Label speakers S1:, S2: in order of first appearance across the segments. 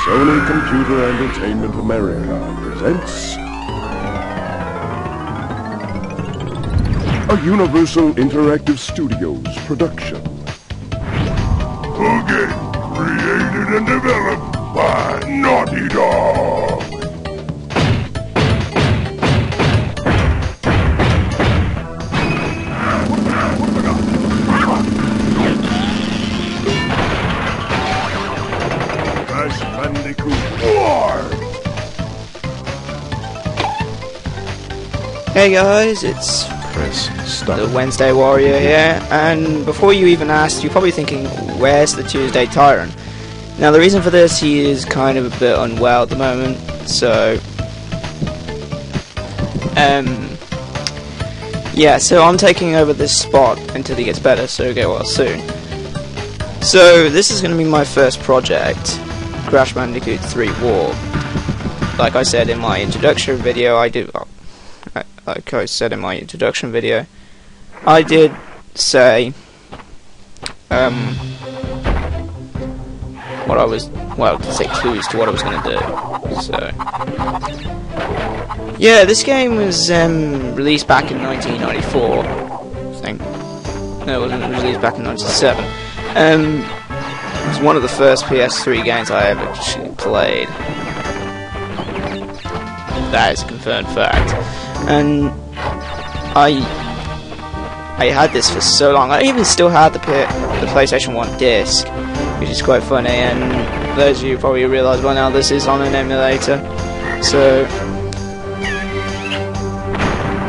S1: Sony Computer Entertainment America presents a Universal Interactive Studios production.
S2: A game created and developed by Naughty Dog. Crash Bandicoot 4.
S3: Hey guys, it's
S1: Press
S3: the
S1: start.
S3: Wednesday Warrior here, and before you even asked, you're probably thinking, where's the Tuesday Tyrant? Now the reason for this, he is kind of a bit unwell at the moment, so yeah, so I'm taking over this spot until he gets better, so get well soon. So this is going to be my first project, Crash Bandicoot 3 War. Like I said in my introduction video, I did say to say clues to what I was going to do. So yeah, this game was released back in 1994, I think. No, it wasn't released back in 1997. It was one of the first PS3 games I ever actually played. That is a confirmed fact. And I had this for so long. I even still had the PlayStation 1 disc, which is quite funny. And those of you probably realise by now this is on an emulator, so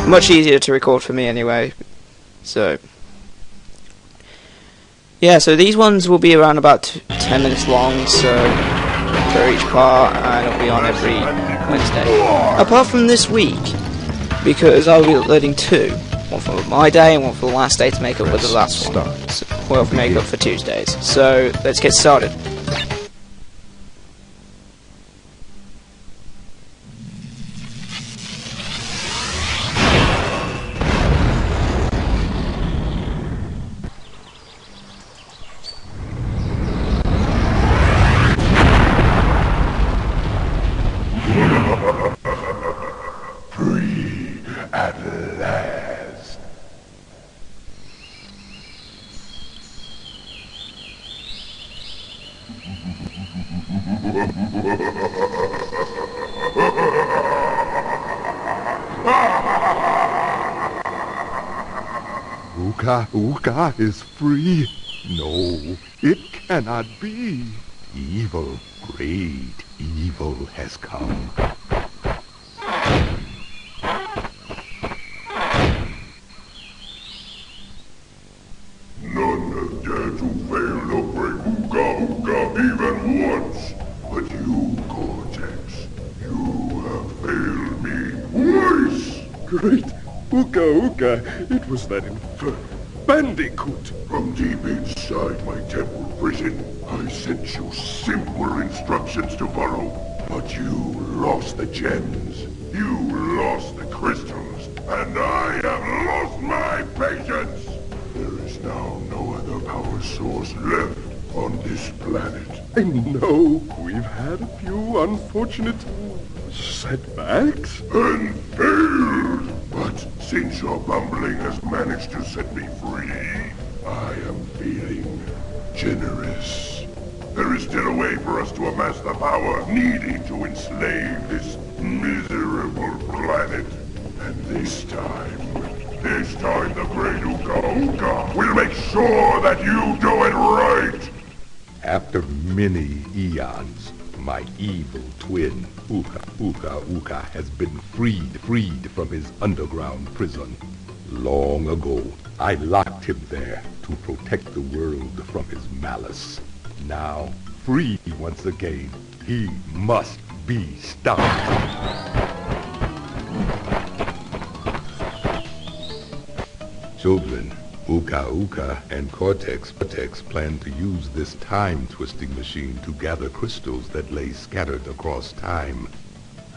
S3: much easier to record for me anyway. So yeah, so these ones will be around about 10 minutes long, so for each part, and it'll be on every Wednesday. Apart from this week, because I'll be uploading two. One for my day and one for the last day to make up with the last one. So, well, to make up for Tuesdays. So, let's get started.
S2: Free at last.
S4: Uka is free. No, it cannot be. Evil, great evil has come.
S2: None has dared to fail to break Uka even once. But you, Cortex, you have failed me twice.
S1: Great Uka, it was that infernal Bandicoot.
S2: From deep inside my temple prison, I sent you simple instructions to follow. But you lost the gems, you lost the crystals, and I have lost my patience. There is now no other power source left on this planet.
S1: I know we've had a few unfortunate setbacks.
S2: And failed. But since your bumbling has managed to set me free, I am feeling generous. There is still a way for us to amass the power needed to enslave this miserable planet. And this time the great Uka will make sure that you do it right.
S4: After many eons, my evil twin, Uka, has been freed from his underground prison. Long ago, I locked him there to protect the world from his malice. Now, free once again, he must be stopped. Children, Uka and Cortex plan to use this time-twisting machine to gather crystals that lay scattered across time.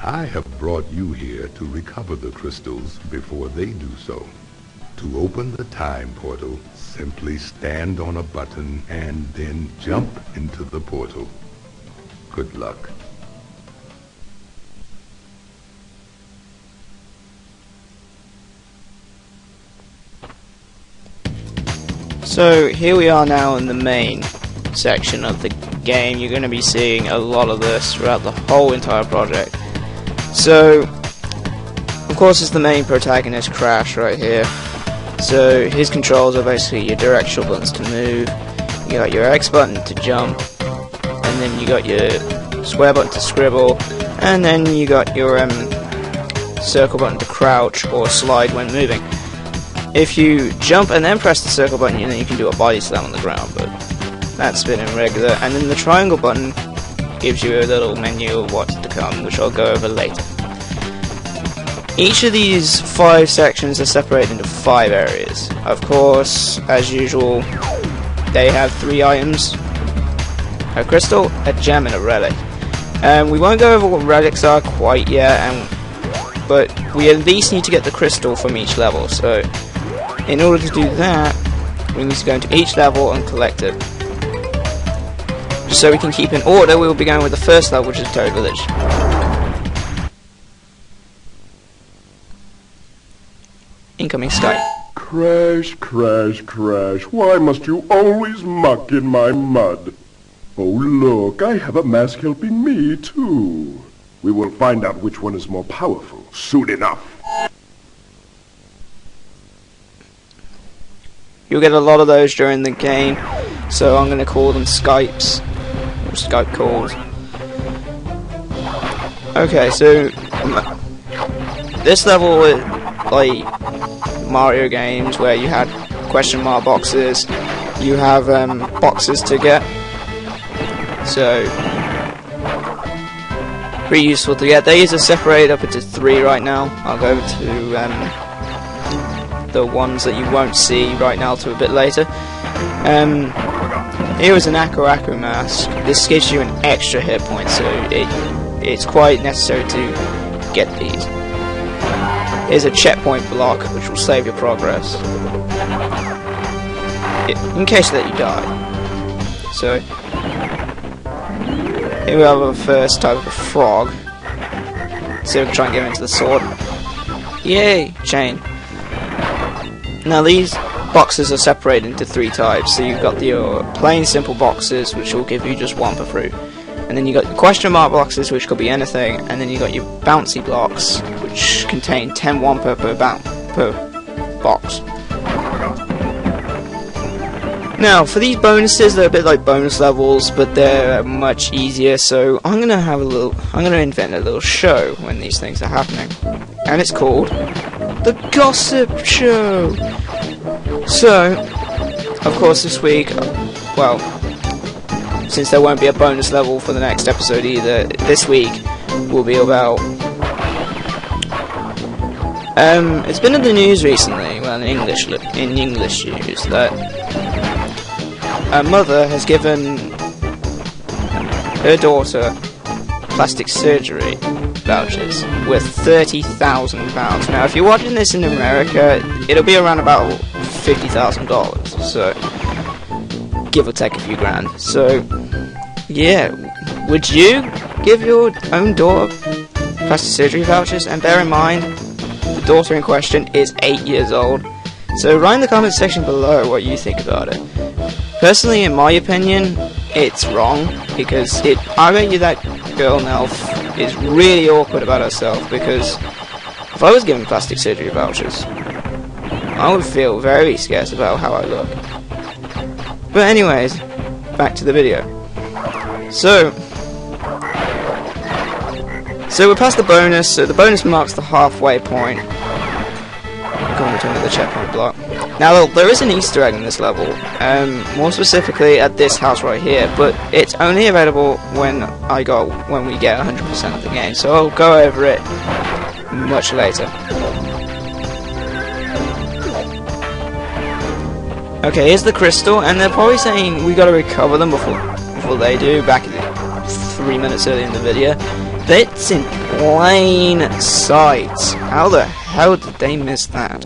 S4: I have brought you here to recover the crystals before they do so. To open the time portal, simply stand on a button and then jump into the portal. Good luck.
S3: So here we are now in the main section of the game. You're going to be seeing a lot of this throughout the whole entire project. So, of course, it's the main protagonist, Crash, right here. So his controls are basically your directional buttons to move, you got your X button to jump, and then you got your square button to scribble, and then you got your circle button to crouch or slide when moving. If you jump and then press the circle button, then you can do a body slam on the ground, but that's been irregular. And then the triangle button gives you a little menu of what's to come, which I'll go over later. Each of these 5 sections are separated into 5 areas. Of course, as usual, they have 3 items: a crystal, a gem, and a relic. We won't go over what relics are quite yet, but we at least need to get the crystal from each level. So, in order to do that, we need to go into each level and collect it. Just so we can keep in order, we will be going with the first level, which is Toad Village. Incoming Skype.
S1: Crash, Crash, Crash, why must you always muck in my mud? Oh look, I have a mask helping me too. We will find out which one is more powerful soon enough.
S3: You'll get a lot of those during the game, so I'm going to call them Skypes, or Skype calls. Okay, so this level is like Mario games where you had question mark boxes, you have boxes to get, so pretty useful to get. These are separated up into 3 right now. I'll go over to the ones that you won't see right now to a bit later. Here is an Aku Aku mask. This gives you an extra hit point, so it's quite necessary to get these. Here's a checkpoint block, which will save your progress in case that you die. So here we have our first type of frog. So we can try and get into the sword. Yay! Chain. Now these boxes are separated into 3 types. So you've got your plain simple boxes, which will give you just 1 per fruit. And then you got your question mark boxes, which could be anything. And then you got your bouncy blocks, which contain 10 1 per box. Now for these bonuses, they're a bit like bonus levels, but they're much easier. So I'm gonna invent a little show when these things are happening, and it's called the Gossip Show. So, of course, this week, well, since there won't be a bonus level for the next episode either, this week will be about. It's been in the news recently, well, in English news, that a mother has given her daughter plastic surgery vouchers worth £30,000. Now, if you're watching this in America, it'll be around about $50,000, so give or take a few grand. So, yeah, would you give your own daughter plastic surgery vouchers? And bear in mind, the daughter in question is 8 years old. So write in the comment section below what you think about it. Personally, in my opinion, it's wrong, because I bet you that girl now is really awkward about herself, because if I was given plastic surgery vouchers, I would feel very scared about how I look. But anyways, back to the video. So we're past the bonus, so the bonus marks the halfway point. We're going to another checkpoint block. Now, there is an Easter egg in this level, more specifically at this house right here, but it's only available when we get 100% of the game, so I'll go over it much later. Okay, here's the crystal, and they're probably saying we gotta recover them before they do, back 3 minutes early in the video. That's in plain sight. How the hell did they miss that?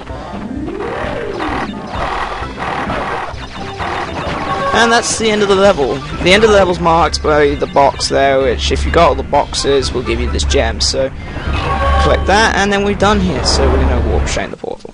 S3: And that's the end of the level. The end of the level's marked by the box there, which if you got all the boxes will give you this gem. So collect that, and then we're done here. So we're going to warp straight in the portal.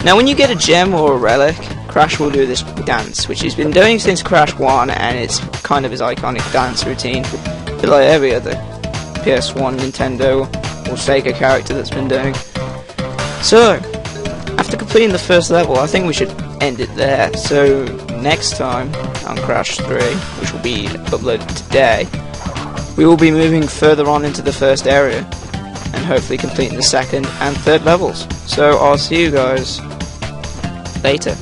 S3: Now when you get a gem or a relic, Crash will do this dance, which he's been doing since Crash 1, and it's kind of his iconic dance routine, a bit like every other PS1, Nintendo, or Sega character that's been doing. So, after completing the first level, I think we should end it there. So, next time on Crash 3, which will be uploaded today, we will be moving further on into the first area, and hopefully completing the second and third levels. So, I'll see you guys later.